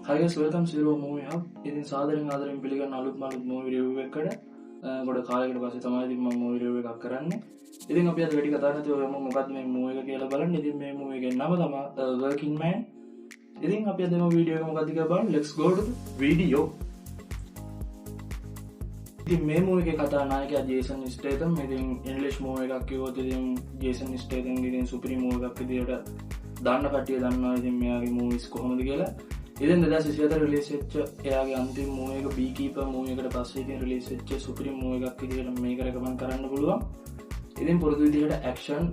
Hi guys, welcome to Zero Movie Hub. ඉතින් සාදරයෙන් ආදරයෙන් පිළිගන්න අලුත් මූවි රිවිව් එකකට ගොඩ කාලයකට පස්සේ තමයි ඉතින් මම මූවි රිවිව් එකක් කරන්නේ. ඉතින් අපි අද වැඩි කතා නැතුව යමු මොකක්ද මේ මූවි එක කියලා බලන්න. ඉතින් මේ මූවි එකේ නම තමයි Working Man. ඉතින් අපි අද මේ වීඩියෝ එක මොකක්ද කියලා බලන්න. Let's go to the video. ඉතින් මේ මූවි එකේ කතානායකයා ජේසන් ස්ටේතම්. ඉතින් ඉංග්‍රීසි මූවි එකක් කිව්වොත් ඉතින් ජේසන් ස්ටේතම් ඉතින් සුපිරි මූවි එකක් විදියට දාන්න කට්ටිය දන්නවා ඉතින් මෙයාගේ මූවිස් කොහොමද කියලා. ඉතින් 2024 රිලීස් වෙච්ච එයාගේ අන්තිම මූවි එක බීකීපර් මූවි එකට පස්සේ ඉතින් රිලීස් වෙච්ච සුපිරි මූවි එකක් විදියට මේක රෙකමන්ඩ් කරන්න පුළුවන්. ඉතින් පුරුදු විදියට ඇක්ෂන්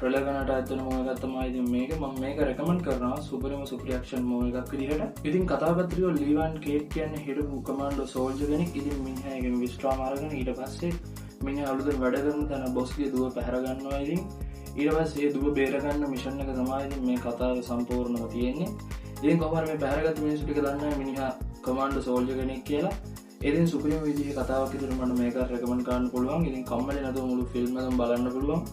රෙලෙවන්ට් ආයතන මූවි එකක් තමයි ඉතින් මේක මම මේක රෙකමන්ඩ් කරනවා සුපිරි ඇක්ෂන් මූවි එකක් විදියට. ඉතින් කතාපත්‍රියෝ ලීවන් කේට් කියන්නේ හිටපු කමාන්ඩෝ සෝල්ජර් කෙනෙක්. ඉතින් මිනිහාගේ විස්ට්‍රාම අරගෙන ඊට පස්සේ මිනිහා අලුතෙන් වැඩ කරන තැන බොස්ගේ දුව පැහැර ගන්නවා. ඉතින් ඊට පස්සේ ඒ දුව බේර ගන්න මිෂන් එක තමයි ඉතින් මේ කතාවේ සම්පූර්ණව තියෙන්නේ. ඉතින් කොහොමද මේ පැහැරගත්ත මිනිස්සු ටික දන්නේ මිනිහා කමාන්ඩෝ සෝල්ජර් කෙනෙක් කියලා. ඉතින් සුපිරිම විදිහේ කතාවක් විදිහට මම මේක රෙකමන්ඩ් කරන්න පුළුවන්. ඉතින් කම්මැලි නැතුව මුළු ෆිල්ම් එකම බලන්න පුළුවන්.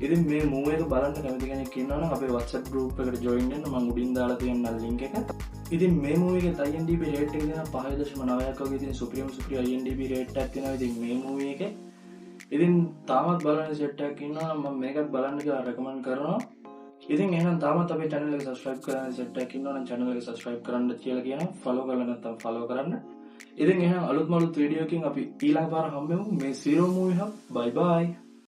ඉතින් මේ මූවි එක බලන්න කැමති කෙනෙක් ඉන්නවා නම් අපේ WhatsApp group එකට join වෙන්න මම උඩින් දාලා තියෙන link එක. ඉතින් මේ මූවි එකේ IMDb rate එක දෙන 5.9ක් වගේ ඉතින් සුපිරිම IMDb rate එකක් තියෙනවා ඉතින් මේ මූවි එකේ. ඉතින් තාමත් බලන්න සෙට් එකක් ඉන්නවා නම් මම මේකත් බලන්න කියලා රෙකමන්ඩ් කරනවා. ඉතින් එහෙනම් තාමත් අපේ channel එක subscribe කරන්න සෙට් එකක් ඉන්නවා නම් channel එක subscribe කරන්න කියලා කියනවා. follow කරලා නැත්නම් follow කරන්න. ඉතින් එහෙනම් අලුත් වීඩියෝ එකකින් අපි ඊළඟ පාර හම්බෙමු මේ Zero Movie Hub. Bye bye.